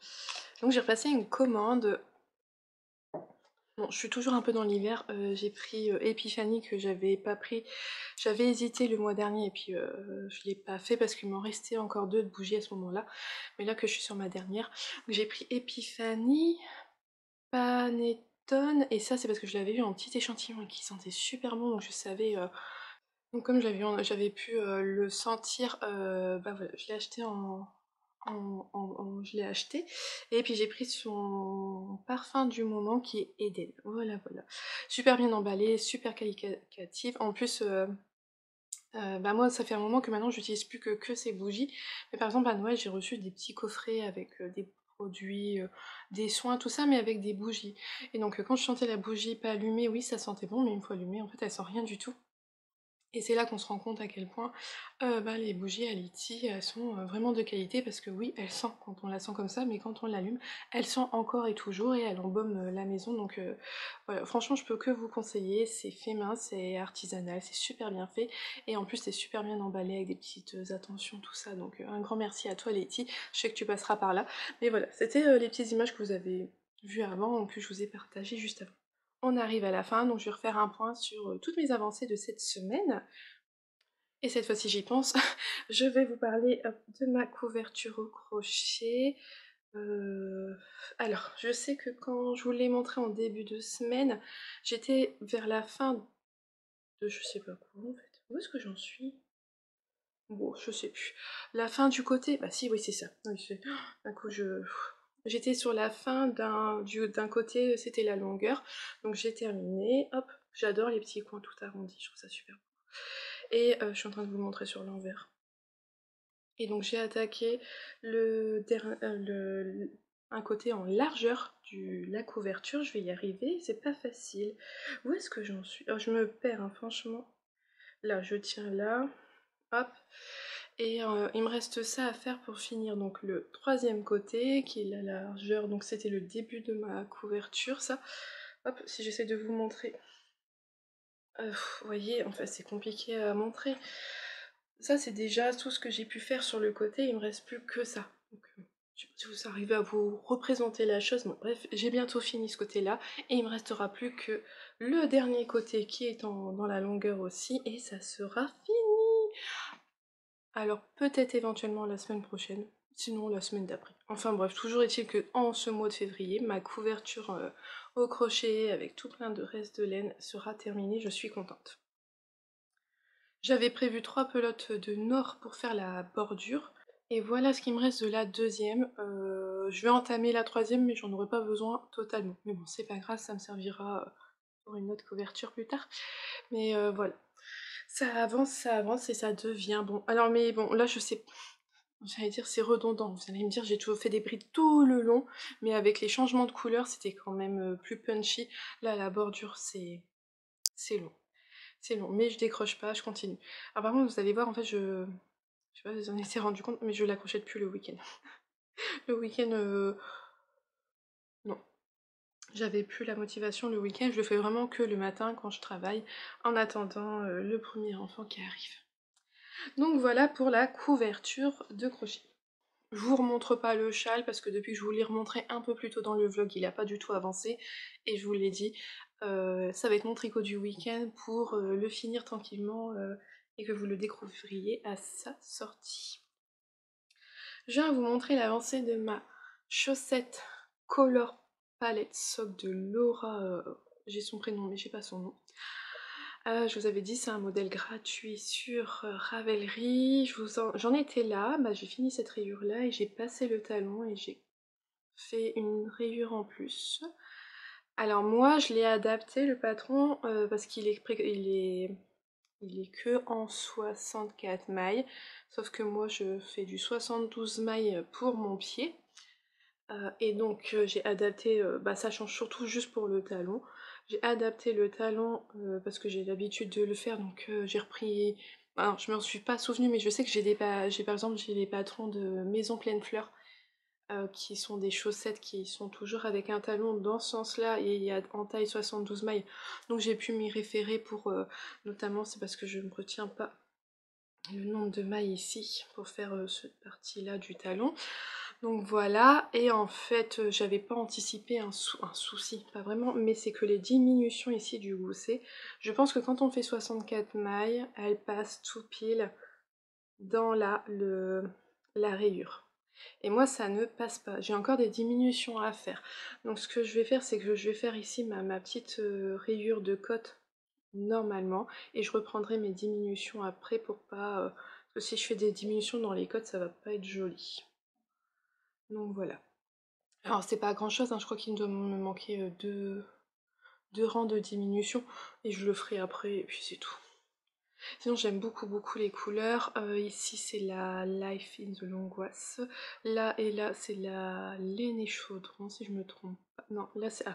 Donc j'ai repassé une commande. Bon, je suis toujours un peu dans l'hiver, j'ai pris Epiphanie que j'avais pas pris. J'avais hésité le mois dernier et puis je l'ai pas fait parce qu'il m'en restait encore 2 de bougies à ce moment-là. Mais là que je suis sur ma dernière, j'ai pris Epiphanie, d'automne. Et ça c'est parce que je l'avais eu en petit échantillon et qui sentait super bon, donc je savais... Donc comme j'avais pu le sentir, bah voilà, je l'ai acheté je l'ai acheté. Et puis j'ai pris son parfum du moment qui est Eden. Voilà, voilà. Super bien emballé, super qualitatif. En plus, bah moi ça fait un moment que maintenant j'utilise plus que ces bougies. Mais par exemple à Noël j'ai reçu des petits coffrets avec des produits, des soins, tout ça, mais avec des bougies. Et donc quand je sentais la bougie pas allumée, oui ça sentait bon, mais une fois allumée en fait elle sent rien du tout. Et c'est là qu'on se rend compte à quel point bah, les bougies à litchi elles sont vraiment de qualité, parce que oui, elles sentent quand on la sent comme ça, mais quand on l'allume, elles sentent encore et toujours et elles embaument la maison. Donc voilà, franchement, je peux que vous conseiller. C'est fait main, c'est artisanal, c'est super bien fait et en plus, c'est super bien emballé avec des petites attentions, tout ça. Donc un grand merci à toi, Letty. Je sais que tu passeras par là. Mais voilà, c'était les petites images que vous avez vues avant, que je vous ai partagées juste avant. On arrive à la fin, donc je vais refaire un point sur toutes mes avancées de cette semaine. Et cette fois-ci j'y pense, je vais vous parler de ma couverture au crochet. Euh, Alors, je sais que quand je vous l'ai montré en début de semaine, j'étais vers la fin de je sais pas quoi en fait. Où est-ce que j'en suis? Bon, je sais plus. La fin du côté, bah si, oui c'est ça. Oui, d'un coup j'étais sur la fin d'un côté, c'était la longueur. Donc j'ai terminé, hop, j'adore les petits coins tout arrondis, je trouve ça super. Et je suis en train de vous le montrer sur l'envers. Et donc j'ai attaqué un côté en largeur de la couverture. Je vais y arriver, c'est pas facile. Où est-ce que j'en suis? Oh, je me perds, hein, franchement. Là, je tiens là, hop. Et il me reste ça à faire pour finir. Donc le troisième côté, qui est la largeur. Donc c'était le début de ma couverture, ça. Hop, si j'essaie de vous montrer. Vous voyez, enfin c'est compliqué à montrer. Ça c'est déjà tout ce que j'ai pu faire sur le côté, il me reste plus que ça. Donc, je sais pas si vous arrivez à vous représenter la chose, bon bref, j'ai bientôt fini ce côté-là, et il me restera plus que le dernier côté qui est dans la longueur aussi, et ça sera fini. Alors peut-être éventuellement la semaine prochaine, sinon la semaine d'après. Enfin bref, toujours est-il que en ce mois de février, ma couverture au crochet avec tout plein de restes de laine sera terminée, je suis contente. J'avais prévu 3 pelotes de nord pour faire la bordure. Et voilà ce qui me reste de la deuxième. Je vais entamer la troisième, mais j'en aurai pas besoin totalement. Mais bon, c'est pas grave, ça me servira pour une autre couverture plus tard. Mais voilà. Ça avance et ça devient bon. Alors, mais bon, là, je sais... J'allais dire c'est redondant. Vous allez me dire, j'ai toujours fait des brides tout le long. Mais avec les changements de couleur, c'était quand même plus punchy. Là, la bordure, c'est long. C'est long, mais je décroche pas, je continue. Alors par contre, vous allez voir, en fait, je sais pas si vous en étiez rendu compte, mais je l'accrochais plus le week-end. Le week-end, non. J'avais plus la motivation le week-end, je le fais vraiment que le matin quand je travaille, en attendant le premier enfant qui arrive. Donc voilà pour la couverture de crochet. Je vous remontre pas le châle parce que depuis que je vous l'ai remontré un peu plus tôt dans le vlog, il a pas du tout avancé. Et je vous l'ai dit, ça va être mon tricot du week-end pour le finir tranquillement et que vous le découvriez à sa sortie. Je viens vous montrer l'avancée de ma chaussette Color Palette Sock de Laura. J'ai son prénom mais j'ai pas son nom. Je vous avais dit, c'est un modèle gratuit sur Ravelry. J'en étais là, bah, j'ai fini cette rayure là et j'ai passé le talon et j'ai fait une rayure en plus. Alors moi je l'ai adapté le patron parce il est que en 64 mailles, sauf que moi je fais du 72 mailles pour mon pied. Et donc j'ai adapté, bah ça change surtout juste pour le talon. J'ai adapté le talon parce que j'ai l'habitude de le faire, donc j'ai repris... Alors je me suis pas souvenue, mais je sais que j'ai par exemple j'ai les patrons de Maison Pleine Fleur qui sont des chaussettes qui sont toujours avec un talon dans ce sens-là et il y a en taille 72 mailles. Donc j'ai pu m'y référer pour... notamment c'est parce que je ne retiens pas le nombre de mailles ici pour faire cette partie-là du talon. Donc voilà, et en fait j'avais pas anticipé un souci, pas vraiment, mais c'est que les diminutions ici du gousset, je pense que quand on fait 64 mailles, elles passent tout pile dans la rayure. Et moi ça ne passe pas, j'ai encore des diminutions à faire. Donc ce que je vais faire, c'est que je vais faire ici ma petite rayure de côte normalement, et je reprendrai mes diminutions après pour pas... parce que si je fais des diminutions dans les côtes, ça va pas être joli. Donc voilà. Alors c'est pas grand chose, hein, je crois qu'il doit me manquer deux rangs de diminution, et je le ferai après, et puis c'est tout. Sinon j'aime beaucoup les couleurs. Ici c'est la Life in the Longwass. Là et là c'est la Laine et Chaudron si je me trompe pas. Non, là c'est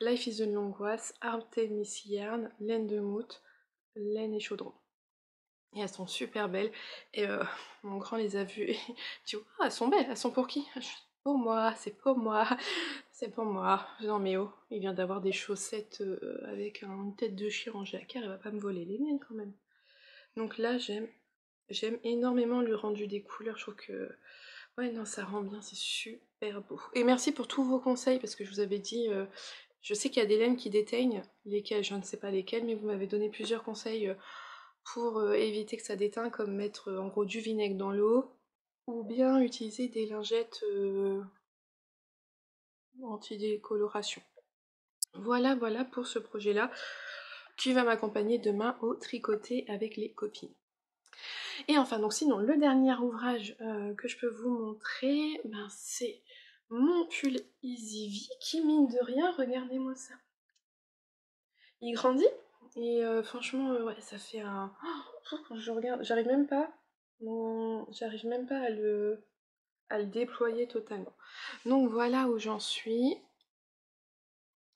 Life is the Longwass, Artemis Yarn, Laine de Mout, Laine et Chaudron. Et elles sont super belles. Et mon grand les a vues et dit oh, elles sont belles, elles sont pour qui? Je dis, pour moi, c'est pour moi, c'est pour moi. Non mais oh, il vient d'avoir des chaussettes avec une tête de chien en jacquard, il va pas me voler les miennes quand même. Donc là j'aime énormément le rendu des couleurs, je trouve que ouais non ça rend bien, c'est super beau. Et merci pour tous vos conseils parce que je vous avais dit, je sais qu'il y a des laines qui déteignent, lesquelles je ne sais pas lesquelles, mais vous m'avez donné plusieurs conseils pour éviter que ça déteint, comme mettre en gros du vinaigre dans l'eau ou bien utiliser des lingettes anti-décoloration. Voilà pour ce projet là qui va m'accompagner demain au tricoté avec les copines. Et enfin, donc sinon, le dernier ouvrage que je peux vous montrer, ben, c'est mon pull Easy V qui, mine de rien, regardez-moi ça. Il grandit et franchement, ouais, ça fait un... Oh, quand je regarde, j'arrive même pas à le déployer totalement. Donc voilà où j'en suis.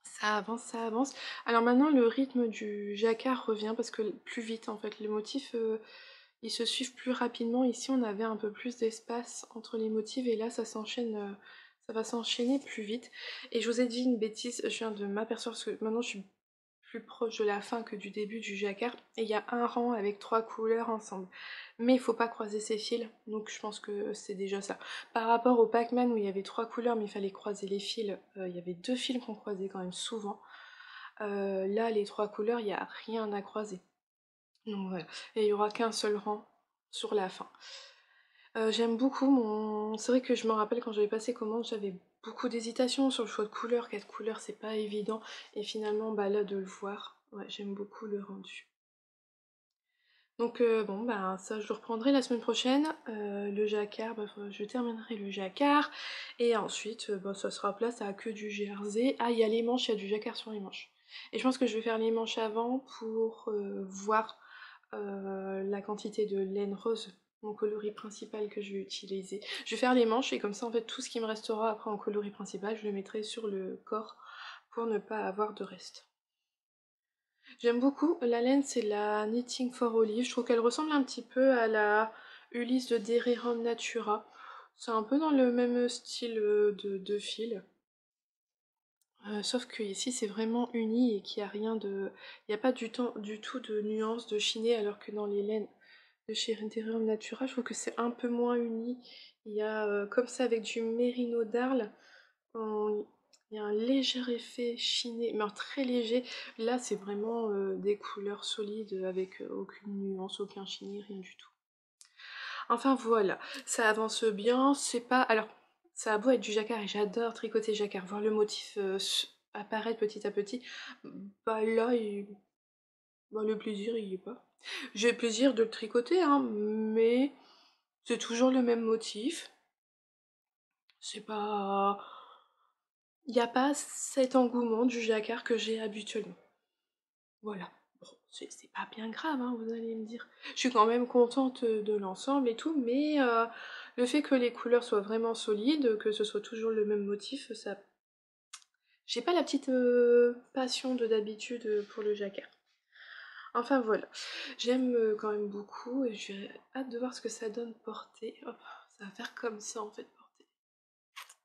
Ça avance, ça avance. Alors maintenant, le rythme du jacquard revient parce que plus vite, en fait, les motifs... ils se suivent plus rapidement. Ici, on avait un peu plus d'espace entre les motifs et là, ça s'enchaîne, ça va s'enchaîner plus vite. Et je vous ai dit une bêtise, je viens de m'apercevoir parce que maintenant, je suis plus proche de la fin que du début du jacquard. Et il y a un rang avec 3 couleurs ensemble. Mais il faut pas croiser ces fils, donc je pense que c'est déjà ça. Par rapport au Pac-Man où il y avait 3 couleurs mais il fallait croiser les fils, il y avait 2 fils qu'on croisait quand même souvent. Là, les 3 couleurs, il n'y a rien à croiser. Donc voilà, et il n'y aura qu'un seul rang sur la fin. J'aime beaucoup mon... C'est vrai que je me rappelle quand j'avais passé commande, j'avais beaucoup d'hésitation sur le choix de couleurs, 4 couleurs c'est pas évident, et finalement bah là de le voir, ouais j'aime beaucoup le rendu. Donc bon bah ça je le reprendrai la semaine prochaine, le jacquard, bah, je terminerai le jacquard, et ensuite bah, ça sera place à que du GRZ. Ah il y a les manches, il y a du jacquard sur les manches. Et je pense que je vais faire les manches avant pour voir la quantité de laine rose, mon coloris principal que je vais utiliser. Je vais faire les manches et comme ça en fait tout ce qui me restera après en coloris principal, je le mettrai sur le corps pour ne pas avoir de reste. J'aime beaucoup la laine, c'est la Knitting for Olive. Je trouve qu'elle ressemble un petit peu à la Ulysse de Derirum Natura. C'est un peu dans le même style de fil. Sauf que ici c'est vraiment uni et qu'il n'y a rien de... Il n'y a pas du tout de nuances de chiné alors que dans les laines de chez Derirum Natura, je trouve que c'est un peu moins uni. Il y a comme ça avec du mérino d'Arles, il y a un léger effet chiné, mais très léger. Là, c'est vraiment des couleurs solides avec aucune nuance, aucun chiné, rien du tout. Enfin voilà, ça avance bien, c'est pas... Alors, ça a beau être du jacquard et j'adore tricoter jacquard, voir le motif apparaître petit à petit, bah là, bah, le plaisir, il y est pas. J'ai le plaisir de le tricoter, hein, mais c'est toujours le même motif. C'est pas... Il n'y a pas cet engouement du jacquard que j'ai habituellement. Voilà. Bon, c'est pas bien grave, hein, vous allez me dire. Je suis quand même contente de l'ensemble et tout, mais le fait que les couleurs soient vraiment solides, que ce soit toujours le même motif, ça... J'ai pas la petite passion de d'habitude pour le jacquard. Enfin voilà, j'aime quand même beaucoup et j'ai hâte de voir ce que ça donne porter. Hop, ça va faire comme ça en fait porter.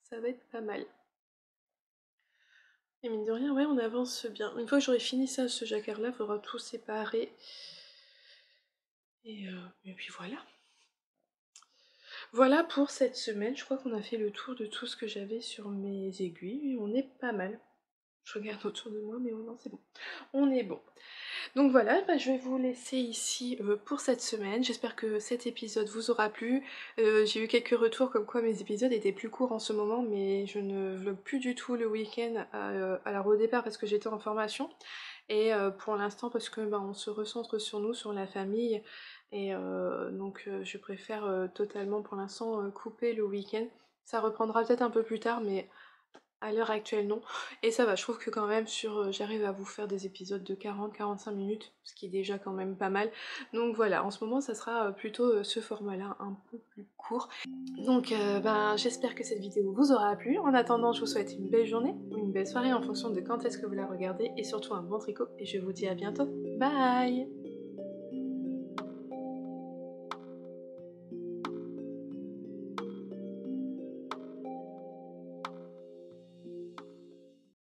Ça va être pas mal. Et mine de rien, ouais, on avance bien. Une fois que j'aurai fini ça, ce jacquard-là, il faudra tout séparer. Et puis voilà. Voilà pour cette semaine. Je crois qu'on a fait le tour de tout ce que j'avais sur mes aiguilles. Et on est pas mal. Je regarde autour de moi, mais oh non, c'est bon. On est bon. Donc voilà, bah, je vais vous laisser ici pour cette semaine. J'espère que cet épisode vous aura plu. J'ai eu quelques retours comme quoi mes épisodes étaient plus courts en ce moment, mais je ne vlog plus du tout le week-end, alors au départ parce que j'étais en formation, et pour l'instant parce que bah, on se recentre sur nous, sur la famille, et donc je préfère totalement pour l'instant couper le week-end. Ça reprendra peut-être un peu plus tard, mais à l'heure actuelle, non. Et ça va, je trouve que quand même j'arrive à vous faire des épisodes de 40-45 minutes, ce qui est déjà quand même pas mal. Donc voilà, en ce moment ça sera plutôt ce format-là, un peu plus court. Donc ben j'espère que cette vidéo vous aura plu. En attendant, je vous souhaite une belle journée ou une belle soirée en fonction de quand est-ce que vous la regardez, et surtout un bon tricot, et je vous dis à bientôt. Bye!